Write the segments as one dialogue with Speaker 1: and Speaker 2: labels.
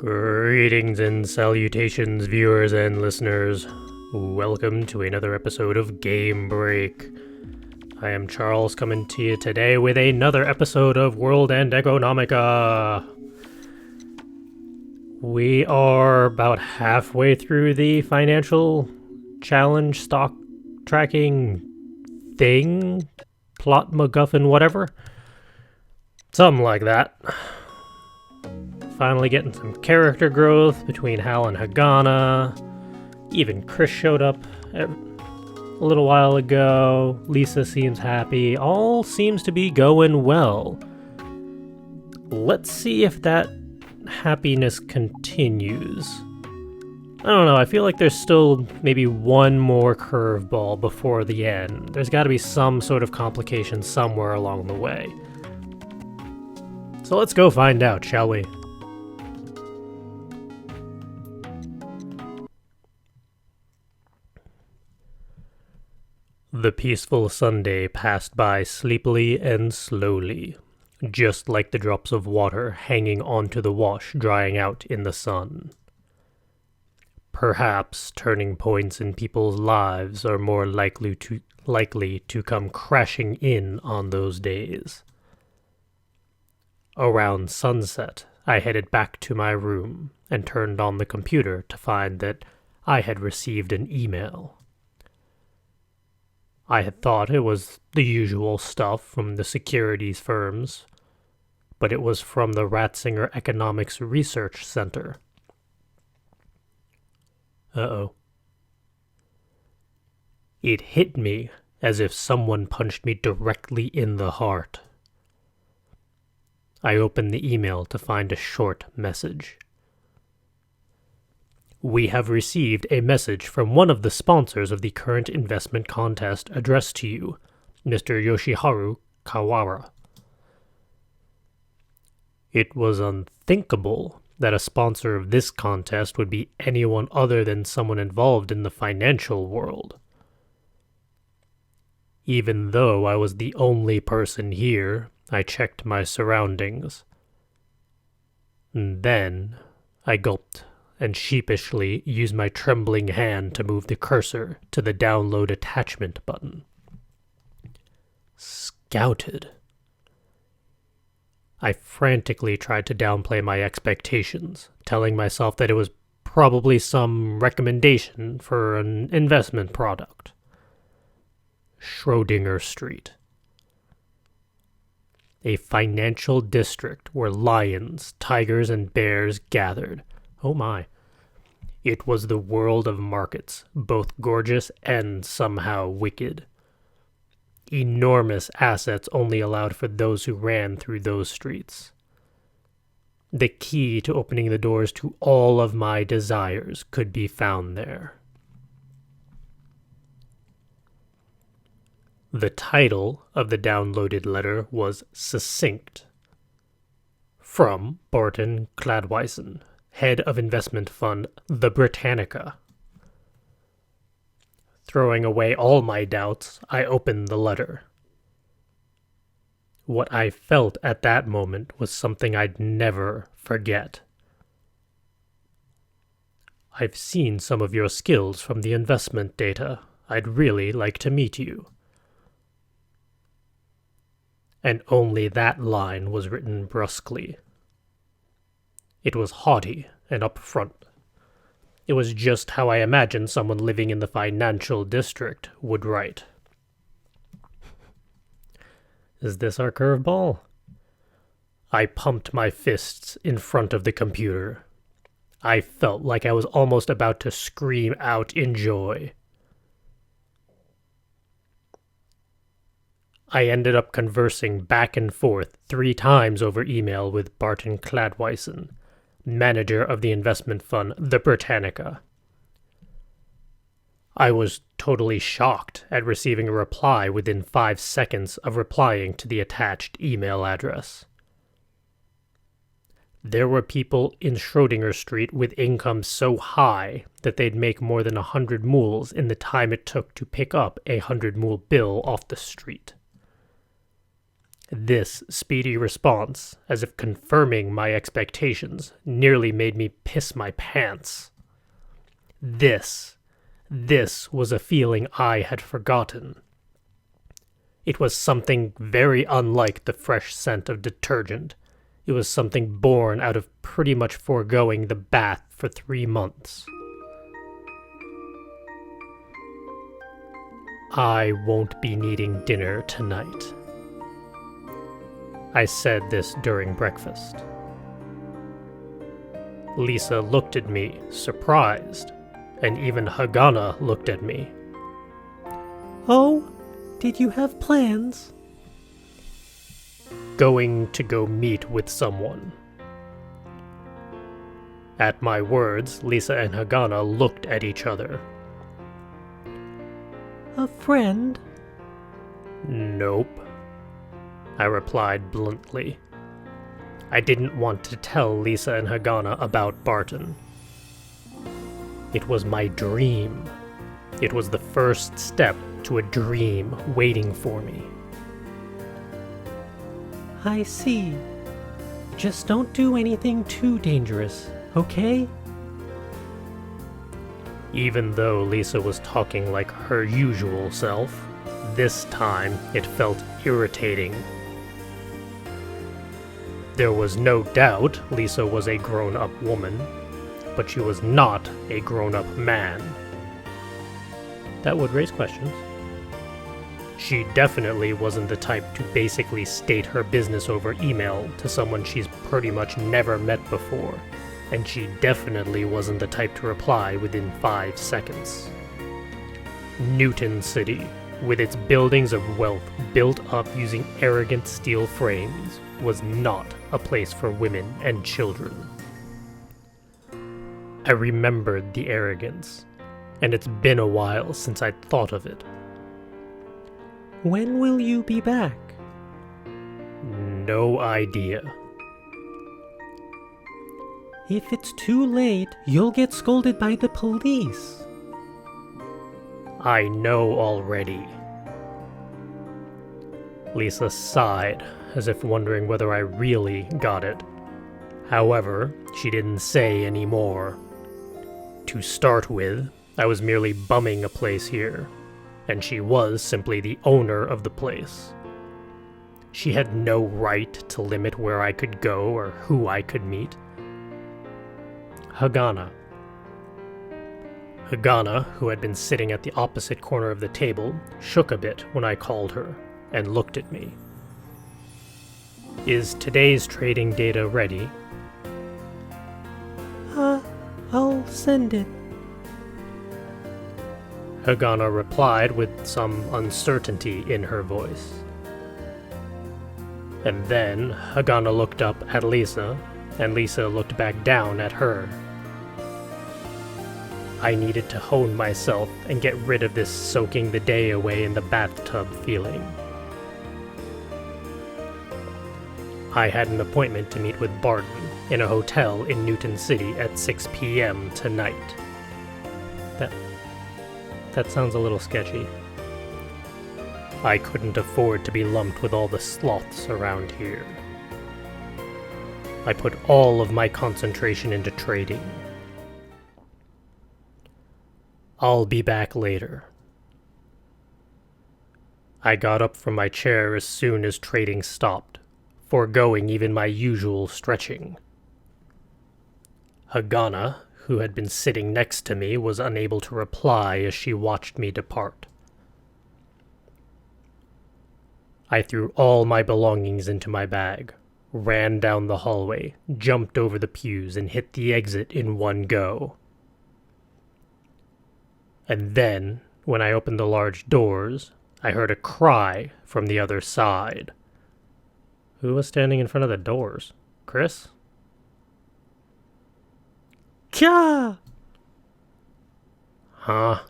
Speaker 1: Greetings and salutations, viewers and listeners. Welcome to another episode of Game Break. I am Charles, coming to you today with another episode of World and Economica. We are about halfway through the financial challenge stock tracking thing, plot MacGuffin, whatever. Something like that. Finally getting some character growth between Hal and Hagana. Even Chris showed up a little while ago. Lisa seems happy. All seems to be going well. Let's see if that happiness continues. I don't know, I feel like there's still maybe one more curveball before the end. There's got to be some sort of complication somewhere along the way. So let's go find out, shall we? The peaceful Sunday passed by sleepily and slowly, just like the drops of water hanging onto the wash drying out in the sun. Perhaps turning points in people's lives are more likely to come crashing in on those days. Around sunset, I headed back to my room and turned on the computer to find that I had received an email. I had thought it was the usual stuff from the securities firms, but it was from the Ratzinger Economics Research Center. Uh-oh. It hit me as if someone punched me directly in the heart. I opened the email to find a short message. We have received a message from one of the sponsors of the current investment contest addressed to you, Mr. Yoshiharu Kawara. It was unthinkable that a sponsor of this contest would be anyone other than someone involved in the financial world. Even though I was the only person here, I checked my surroundings. And then I gulped and sheepishly used my trembling hand to move the cursor to the download attachment button. Scouted. I frantically tried to downplay my expectations, telling myself that it was probably some recommendation for an investment product. Schrodinger Street. A financial district where lions, tigers, and bears gathered. Oh my. It was the world of markets, both gorgeous and somehow wicked. Enormous assets only allowed for those who ran through those streets. The key to opening the doors to all of my desires could be found there. The title of the downloaded letter was succinct. From Barton Cladwison, head of investment fund, the Britannica. Throwing away all my doubts, I opened the letter. What I felt at that moment was something I'd never forget. I've seen some of your skills from the investment data. I'd really like to meet you. And only that line was written brusquely. It was haughty and upfront. It was just how I imagined someone living in the financial district would write. Is this our curveball? I pumped my fists in front of the computer. I felt like I was almost about to scream out in joy. I ended up conversing back and forth 3 times over email with Barton Cladwison, manager of the investment fund, the Britannica. I was totally shocked at receiving a reply within 5 seconds of replying to the attached email address. There were people in Schrodinger Street with incomes so high that they'd make more than 100 mules in the time it took to pick up a 100-mule bill off the street. This speedy response, as if confirming my expectations, nearly made me piss my pants. This was a feeling I had forgotten. It was something very unlike the fresh scent of detergent. It was something born out of pretty much foregoing the bath for 3 months. I won't be needing dinner tonight. I said this during breakfast. Lisa looked at me, surprised, and even Hagana looked at me.
Speaker 2: Oh, did you have plans?
Speaker 1: Going to go meet with someone. At my words, Lisa and Hagana looked at each other.
Speaker 2: A friend?
Speaker 1: Nope, I replied bluntly. I didn't want to tell Lisa and Hagana about Barton. It was my dream. It was the first step to a dream waiting for me.
Speaker 2: I see. Just don't do anything too dangerous, okay?
Speaker 1: Even though Lisa was talking like her usual self, this time it felt irritating. There was no doubt Lisa was a grown-up woman, but she was not a grown-up man.
Speaker 2: That would raise questions.
Speaker 1: She definitely wasn't the type to basically state her business over email to someone she's pretty much never met before, and she definitely wasn't the type to reply within 5 seconds. Newton City, with its buildings of wealth built up using arrogant steel frames, was not a place for women and children. I remembered the arrogance, and it's been a while since I'd thought of it.
Speaker 2: When will you be back?
Speaker 1: No idea.
Speaker 2: If it's too late, you'll get scolded by the police.
Speaker 1: I know already. Lisa sighed, as if wondering whether I really got it. However, she didn't say any more. To start with, I was merely bumming a place here, and she was simply the owner of the place. She had no right to limit where I could go or who I could meet. Hagana, who had been sitting at the opposite corner of the table, shook a bit when I called her and looked at me. Is today's trading data ready?
Speaker 2: I'll send it.
Speaker 1: Hagana replied with some uncertainty in her voice. And then Hagana looked up at Lisa, and Lisa looked back down at her. I needed to hone myself and get rid of this soaking the day away in the bathtub feeling. I had an appointment to meet with Barton in a hotel in Newton City at 6 p.m. tonight.
Speaker 2: That sounds a little sketchy.
Speaker 1: I couldn't afford to be lumped with all the sloths around here. I put all of my concentration into trading. I'll be back later. I got up from my chair as soon as trading stopped, foregoing even my usual stretching. Hagana, who had been sitting next to me, was unable to reply as she watched me depart. I threw all my belongings into my bag, ran down the hallway, jumped over the pews, and hit the exit in one go. And then, when I opened the large doors, I heard a cry from the other side.
Speaker 2: Who was standing in front of the doors? Chris? Kya!
Speaker 1: Huh?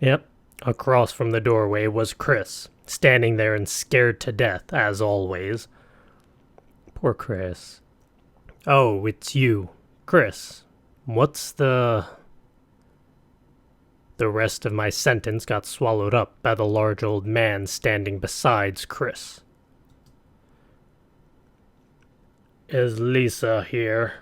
Speaker 2: Yep.
Speaker 1: Across from the doorway was Chris, standing there and scared to death, as always.
Speaker 2: Poor Chris.
Speaker 1: Oh, it's you. Chris, what's the... The rest of my sentence got swallowed up by the large old man standing beside Chris. "Is Lisa here?"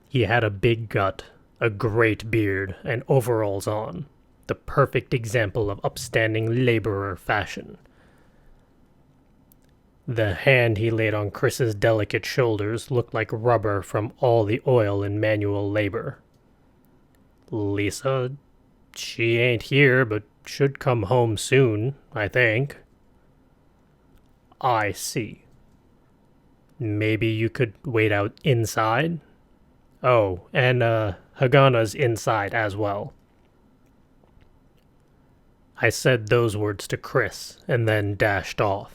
Speaker 1: He had a big gut, a great beard, and overalls on, the perfect example of upstanding laborer fashion. The hand he laid on Chris's delicate shoulders looked like rubber from all the oil in manual labor. "Lisa, she ain't here, but should come home soon, I think." "I see. Maybe you could wait out inside?" "Oh, and Hagana's inside as well." I said those words to Chris and then dashed off.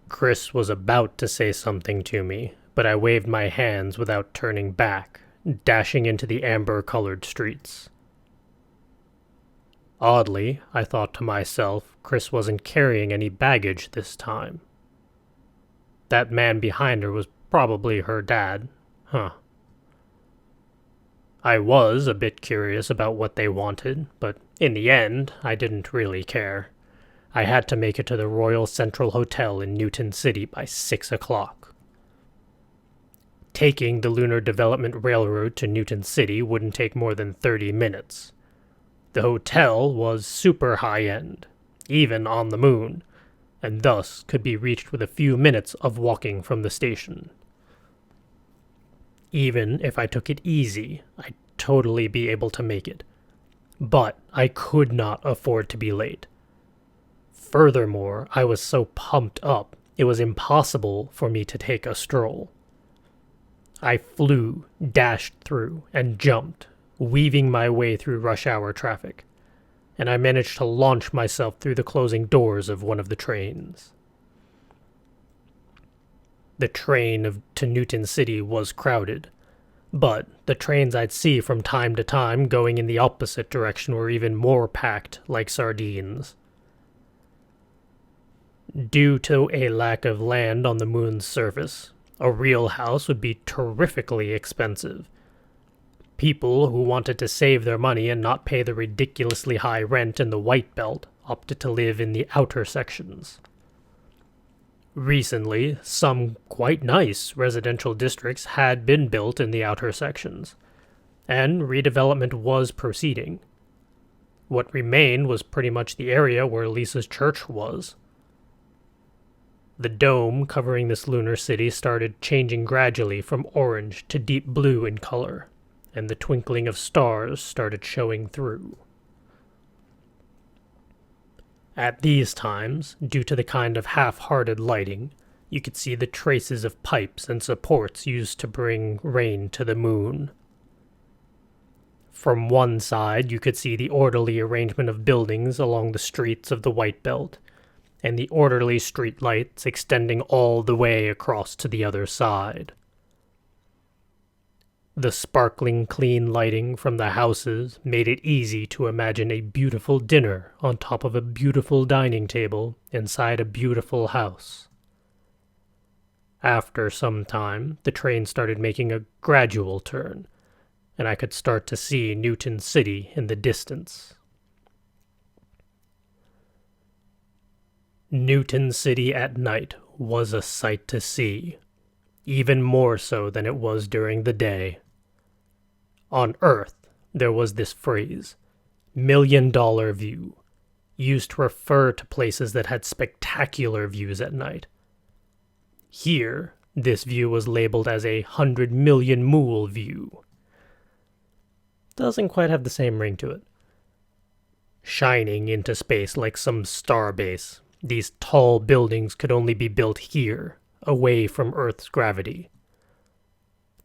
Speaker 1: Chris was about to say something to me, but I waved my hands without turning back, dashing into the amber-colored streets. Oddly, I thought to myself, Chris wasn't carrying any baggage this time. That man behind her was probably her dad, huh? I was a bit curious about what they wanted, but in the end, I didn't really care. I had to make it to the Royal Central Hotel in Newton City by 6 o'clock. Taking the Lunar Development Railroad to Newton City wouldn't take more than 30 minutes. The hotel was super high-end, even on the moon, and thus could be reached with a few minutes of walking from the station. Even if I took it easy, I'd totally be able to make it. But I could not afford to be late. Furthermore, I was so pumped up, it was impossible for me to take a stroll. I flew, dashed through, and jumped, weaving my way through rush hour traffic, and I managed to launch myself through the closing doors of one of the trains. The train to Newton City was crowded, but the trains I'd see from time to time going in the opposite direction were even more packed, like sardines. Due to a lack of land on the moon's surface, a real house would be terrifically expensive. People who wanted to save their money and not pay the ridiculously high rent in the White Belt opted to live in the outer sections. Recently, some quite nice residential districts had been built in the outer sections, and redevelopment was proceeding. What remained was pretty much the area where Lisa's church was. The dome covering this lunar city started changing gradually from orange to deep blue in color, and the twinkling of stars started showing through. At these times, due to the kind of half-hearted lighting, you could see the traces of pipes and supports used to bring rain to the moon. From one side, you could see the orderly arrangement of buildings along the streets of the White Belt, and the orderly street lights extending all the way across to the other side. The sparkling clean lighting from the houses made it easy to imagine a beautiful dinner on top of a beautiful dining table inside a beautiful house. After some time, the train started making a gradual turn, and I could start to see Newton City in the distance. Newton City at night was a sight to see, even more so than it was during the day. On Earth, there was this phrase, $1,000,000 view, used to refer to places that had spectacular views at night. Here, this view was labeled as a 100,000,000 mool view. Doesn't quite have the same ring to it. Shining into space like some star base, these tall buildings could only be built here, away from Earth's gravity.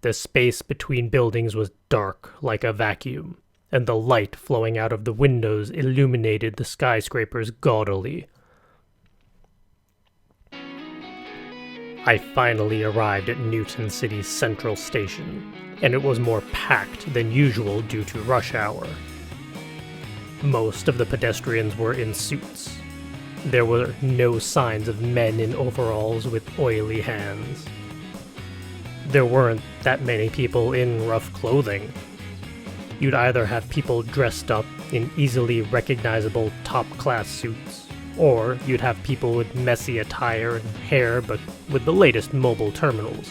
Speaker 1: The space between buildings was dark like a vacuum, and the light flowing out of the windows illuminated the skyscrapers gaudily. I finally arrived at Newton City's central station, and it was more packed than usual due to rush hour. Most of the pedestrians were in suits. There were no signs of men in overalls with oily hands. There weren't that many people in rough clothing. You'd either have people dressed up in easily recognizable top-class suits, or you'd have people with messy attire and hair but with the latest mobile terminals.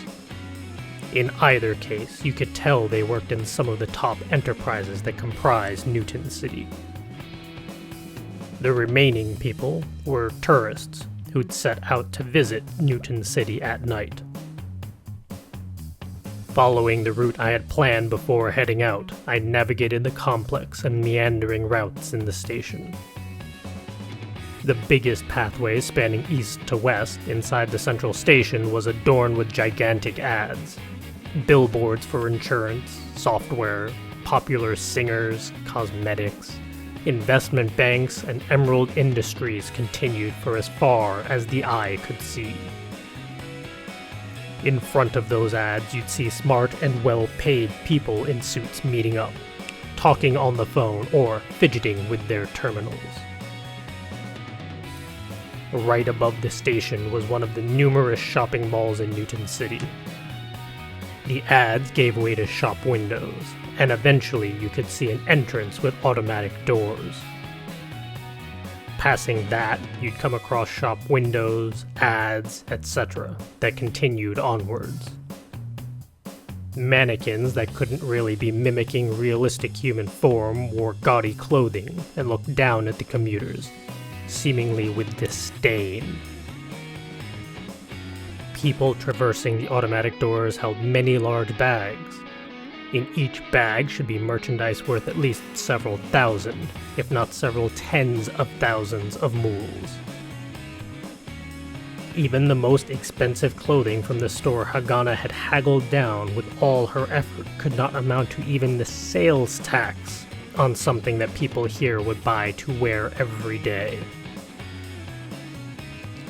Speaker 1: In either case, you could tell they worked in some of the top enterprises that comprise Newton City. The remaining people were tourists who'd set out to visit Newton City at night. Following the route I had planned before heading out, I navigated the complex and meandering routes in the station. The biggest pathway spanning east to west inside the central station was adorned with gigantic ads. Billboards for insurance, software, popular singers, cosmetics, investment banks, and emerald industries continued for as far as the eye could see. In front of those ads, you'd see smart and well-paid people in suits meeting up, talking on the phone or fidgeting with their terminals. Right above the station was one of the numerous shopping malls in Newton City. The ads gave way to shop windows, and eventually you could see an entrance with automatic doors. Passing that, you'd come across shop windows, ads, etc. that continued onwards. Mannequins that couldn't really be mimicking realistic human form wore gaudy clothing and looked down at the commuters, seemingly with disdain. People traversing the automatic doors held many large bags. In each bag should be merchandise worth at least several thousand, if not several tens of thousands of mules. Even the most expensive clothing from the store Hagana had haggled down with all her effort could not amount to even the sales tax on something that people here would buy to wear every day.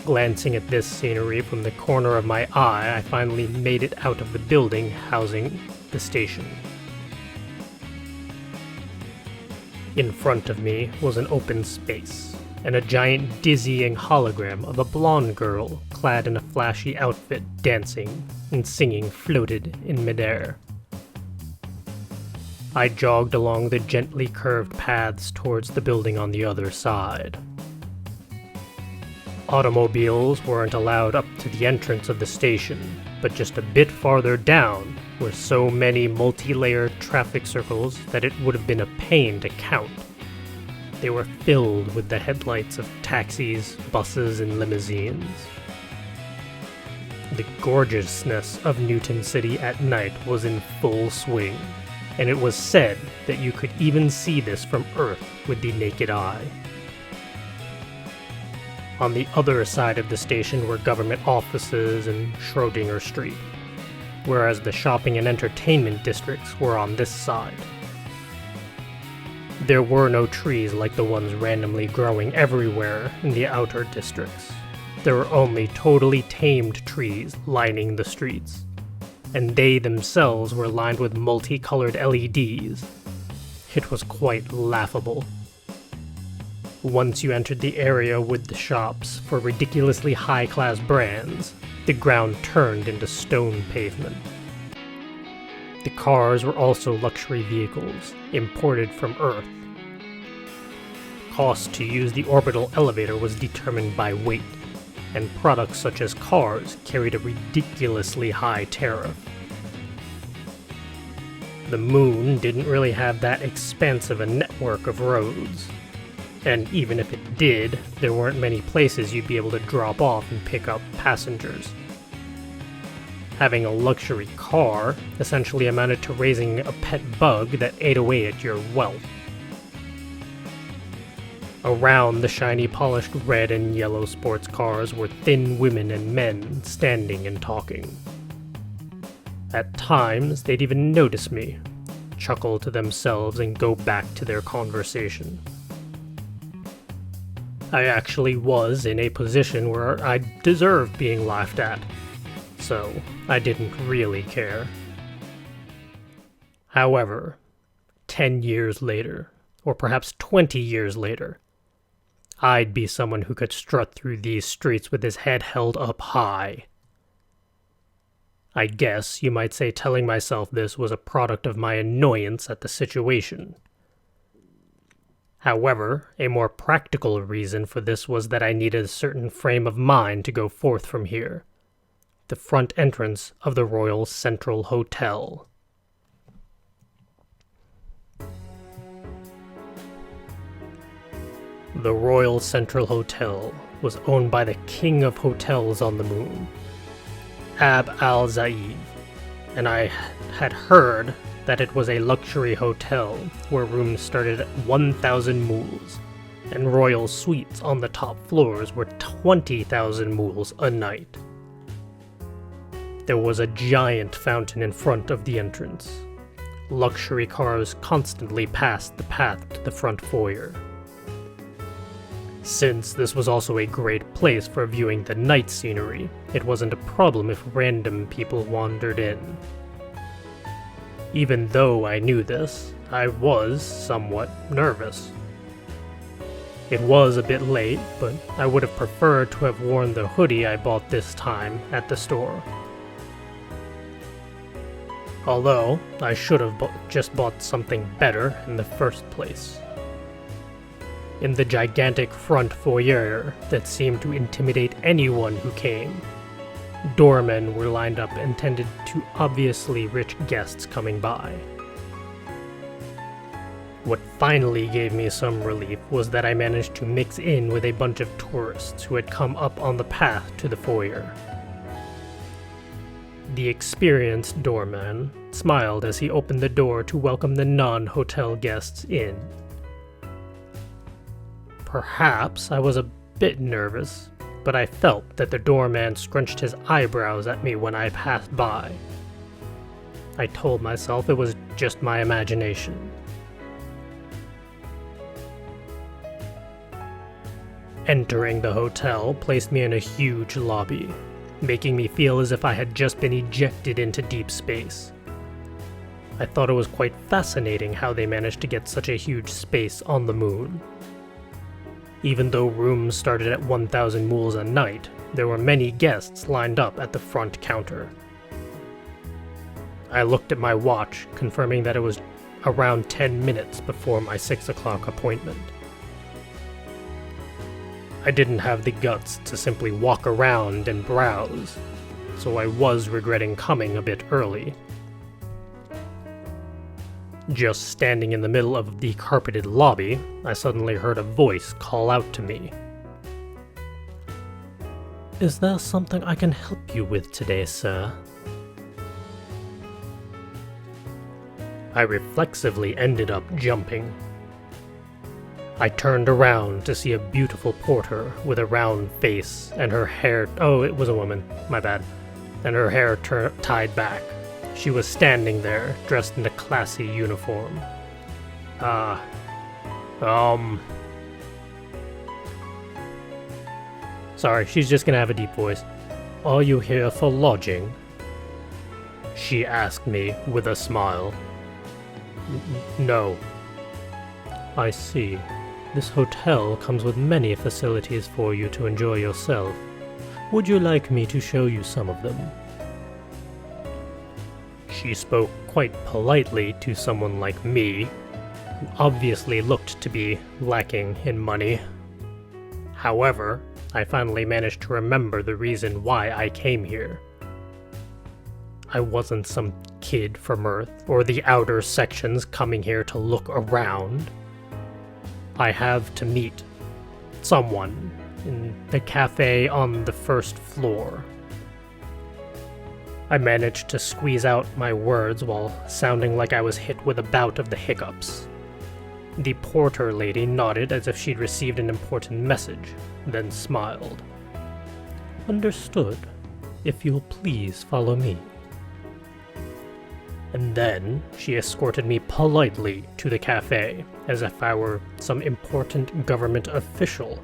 Speaker 1: Glancing at this scenery from the corner of my eye, I finally made it out of the building housing the station. In front of me was an open space, and a giant dizzying hologram of a blonde girl clad in a flashy outfit dancing and singing floated in midair. I jogged along the gently curved paths towards the building on the other side. Automobiles weren't allowed up to the entrance of the station, but just a bit farther down were so many multi-layered traffic circles that it would have been a pain to count. They were filled with the headlights of taxis, buses, and limousines. The gorgeousness of Newton City at night was in full swing, and it was said that you could even see this from Earth with the naked eye. On the other side of the station were government offices and Schrodinger Street, whereas the shopping and entertainment districts were on this side. There were no trees like the ones randomly growing everywhere in the outer districts. There were only totally tamed trees lining the streets, and they themselves were lined with multicolored LEDs. It was quite laughable. Once you entered the area with the shops for ridiculously high-class brands, the ground turned into stone pavement. The cars were also luxury vehicles, imported from Earth. Cost to use the orbital elevator was determined by weight, and products such as cars carried a ridiculously high tariff. The moon didn't really have that expansive a network of roads. And even if it did, there weren't many places you'd be able to drop off and pick up passengers. Having a luxury car essentially amounted to raising a pet bug that ate away at your wealth. Around the shiny polished red and yellow sports cars were thin women and men standing and talking. At times, they'd even notice me, chuckle to themselves, and go back to their conversation. I actually was in a position where I deserved being laughed at, so I didn't really care. However, 10 years later, or perhaps 20 years later, I'd be someone who could strut through these streets with his head held up high. I guess you might say telling myself this was a product of my annoyance at the situation. However, a more practical reason for this was that I needed a certain frame of mind to go forth from here. The front entrance of the Royal Central Hotel. The Royal Central Hotel was owned by the king of hotels on the moon, Ab al-Zaid, and I had heard that it was a luxury hotel where rooms started at 1,000 mules, and royal suites on the top floors were 20,000 mules a night. There was a giant fountain in front of the entrance. Luxury cars constantly passed the path to the front foyer. Since this was also a great place for viewing the night scenery, it wasn't a problem if random people wandered in. Even though I knew this, I was somewhat nervous. It was a bit late, but I would have preferred to have worn the hoodie I bought this time at the store. Although, I should have just bought something better in the first place. In the gigantic front foyer that seemed to intimidate anyone who came, doormen were lined up and tended to obviously rich guests coming by. What finally gave me some relief was that I managed to mix in with a bunch of tourists who had come up on the path to the foyer. The experienced doorman smiled as he opened the door to welcome the non-hotel guests in. Perhaps I was a bit nervous, but I felt that the doorman scrunched his eyebrows at me when I passed by. I told myself it was just my imagination. Entering the hotel placed me in a huge lobby, making me feel as if I had just been ejected into deep space. I thought it was quite fascinating how they managed to get such a huge space on the moon. Even though rooms started at 1,000 mules a night, there were many guests lined up at the front counter. I looked at my watch, confirming that it was around 10 minutes before my 6 o'clock appointment. I didn't have the guts to simply walk around and browse, so I was regretting coming a bit early. Just standing in the middle of the carpeted lobby, I suddenly heard a voice call out to me.
Speaker 2: Is there something I can help you with today, sir?
Speaker 1: I reflexively ended up jumping. I turned around to see a beautiful porter with a round face and her hair— oh, it was a woman, my bad— and her hair tied back. She was standing there, dressed in a classy uniform. Sorry, she's just gonna have a deep voice. Are you here for lodging? She asked me with a smile. No. I see. This hotel comes with many facilities for you to enjoy yourself. Would you like me to show you some of them? She spoke quite politely to someone like me, who obviously looked to be lacking in money. However, I finally managed to remember the reason why I came here. I wasn't some kid from Earth, or the outer sections coming here to look around. I have to meet someone in the cafe on the first floor. I managed to squeeze out my words while sounding like I was hit with a bout of the hiccups. The porter lady nodded as if she'd received an important message, then smiled.
Speaker 2: Understood. If you'll please follow me.
Speaker 1: And then she escorted me politely to the cafe, as if I were some important government official.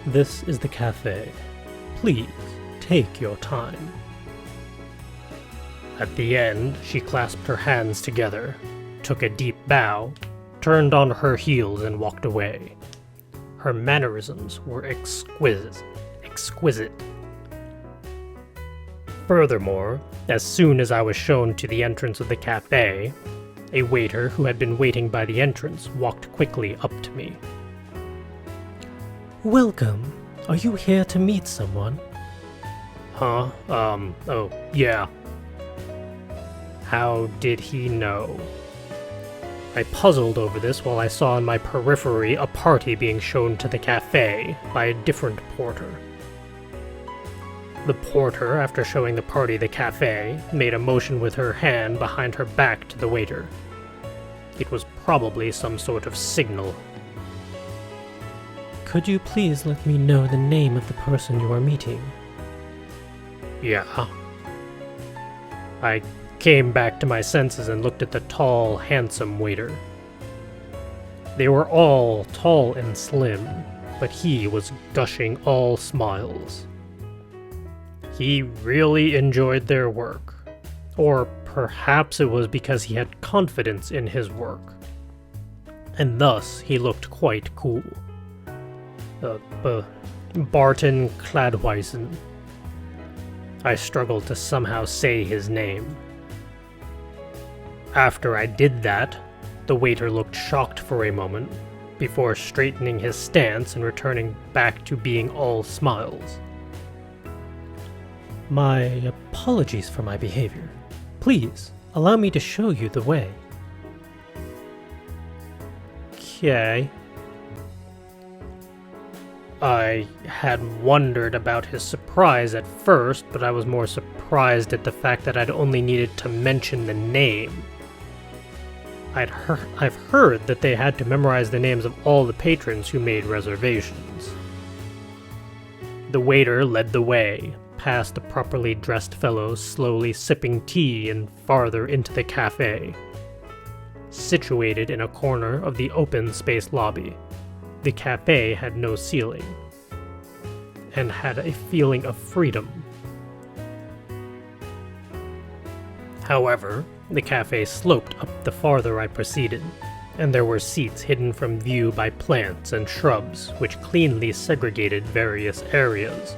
Speaker 2: This is the cafe. Please, take your time.
Speaker 1: At the end, she clasped her hands together, took a deep bow, turned on her heels and walked away. Her mannerisms were exquisite, exquisite. Furthermore, as soon as I was shown to the entrance of the cafe, a waiter who had been waiting by the entrance walked quickly up to me.
Speaker 2: Welcome. Are you here to meet someone?
Speaker 1: Huh? Oh, yeah. How did he know? I puzzled over this while I saw in my periphery a party being shown to the cafe by a different porter. The porter, after showing the party the cafe, made a motion with her hand behind her back to the waiter. It was probably some sort of signal.
Speaker 2: Could you please let me know the name of the person you are meeting?
Speaker 1: Yeah. I came back to my senses and looked at the tall, handsome waiter. They were all tall and slim, but he was gushing all smiles. He really enjoyed their work. Or perhaps it was because he had confidence in his work. And thus he looked quite cool. Barton Cladwison. I struggled to somehow say his name. After I did that, the waiter looked shocked for a moment, before straightening his stance and returning back to being all smiles.
Speaker 2: My apologies for my behavior. Please, allow me to show you the way.
Speaker 1: Okay. I had wondered about his surprise at first, but I was more surprised at the fact that I'd only needed to mention the name. I've heard that they had to memorize the names of all the patrons who made reservations. The waiter led the way, past the properly dressed fellows slowly sipping tea and farther into the cafe. Situated in a corner of the open space lobby, the cafe had no ceiling, and had a feeling of freedom. However, the cafe sloped up the farther I proceeded, and there were seats hidden from view by plants and shrubs which cleanly segregated various areas.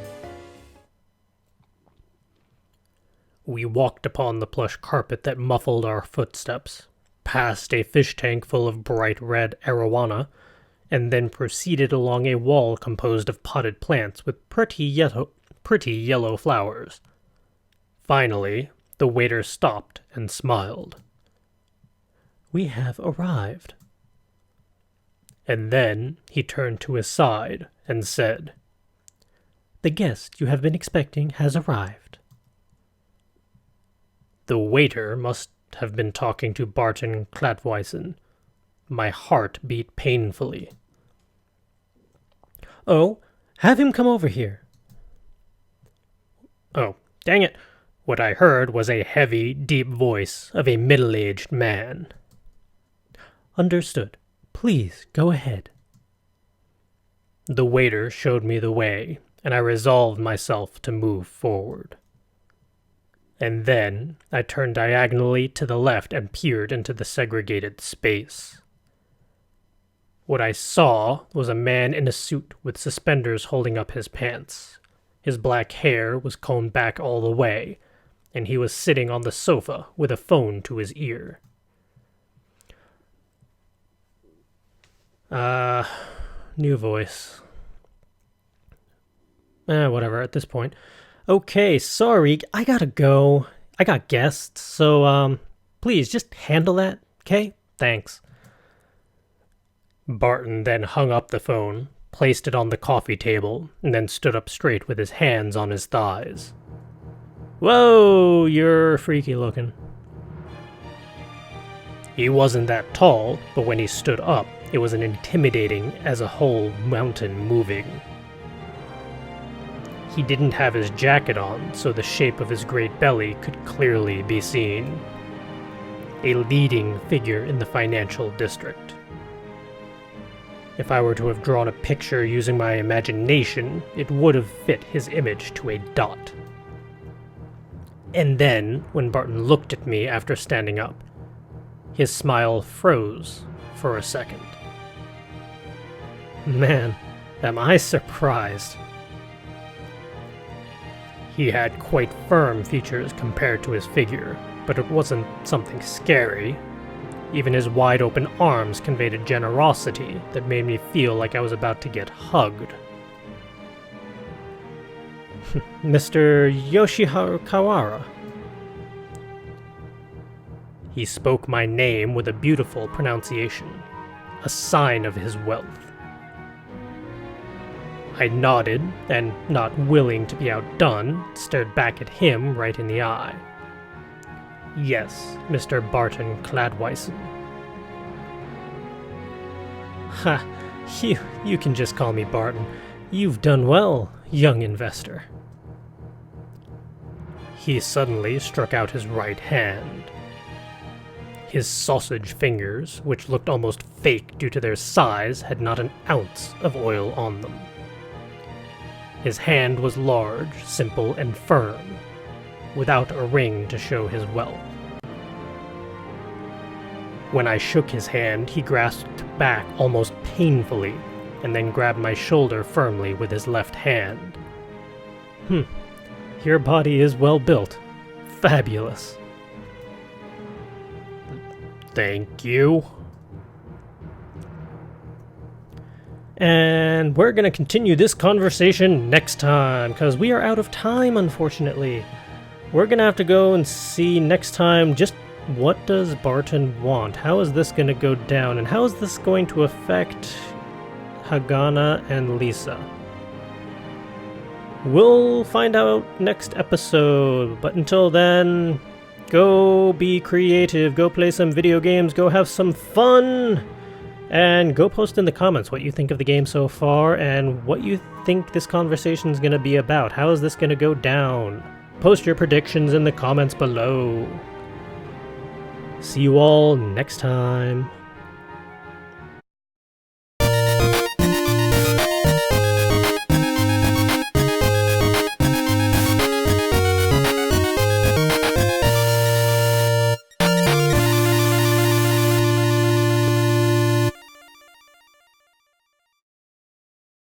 Speaker 1: We walked upon the plush carpet that muffled our footsteps, past a fish tank full of bright red arowana, and then proceeded along a wall composed of potted plants with pretty yellow flowers. Finally, the waiter stopped and smiled.
Speaker 2: We have arrived.
Speaker 1: And then he turned to his side and said,
Speaker 2: The guest you have been expecting has arrived.
Speaker 1: The waiter must have been talking to Barton Cladwison. My heart beat painfully.
Speaker 2: Oh, have him come over here.
Speaker 1: Oh, dang it. What I heard was a heavy, deep voice of a middle-aged man.
Speaker 2: Understood. Please, go ahead.
Speaker 1: The waiter showed me the way, and I resolved myself to move forward. And then I turned diagonally to the left and peered into the segregated space. What I saw was a man in a suit with suspenders holding up his pants. His black hair was combed back all the way, and he was sitting on the sofa with a phone to his ear. New voice. Whatever, at this point. Okay, sorry, I gotta go. I got guests, so, please, just handle that, okay? Thanks. Barton then hung up the phone, placed it on the coffee table, and then stood up straight with his hands on his thighs. Whoa, you're freaky looking. He wasn't that tall, but when he stood up, it was an intimidating as a whole mountain moving. He didn't have his jacket on, so the shape of his great belly could clearly be seen. A leading figure in the financial district. If I were to have drawn a picture using my imagination, it would have fit his image to a dot. And then, when Barton looked at me after standing up, his smile froze for a second. Man, am I surprised. He had quite firm features compared to his figure, but it wasn't something scary. Even his wide-open arms conveyed a generosity that made me feel like I was about to get hugged. Mr. Yoshiharu Kawara. He spoke my name with a beautiful pronunciation, a sign of his wealth. I nodded, and not willing to be outdone, stared back at him right in the eye. Yes, Mr. Barton Cladwison. Ha, you can just call me Barton. You've done well, young investor. He suddenly struck out his right hand. His sausage fingers, which looked almost fake due to their size, had not an ounce of oil on them. His hand was large, simple, and firm, without a ring to show his wealth. When I shook his hand, he grasped back almost painfully, and then grabbed my shoulder firmly with his left hand. Your body is well built. Fabulous. Thank you. And we're going to continue this conversation next time, because we are out of time, unfortunately. We're going to have to go and see next time just what does Barton want? How is this going to go down? And how is this going to affect Hagana and Lisa? We'll find out next episode, but until then, go be creative, go play some video games, go have some fun! And go post in the comments what you think of the game so far and what you think this conversation is going to be about. How is this going to go down? Post your predictions in the comments below. See you all next time.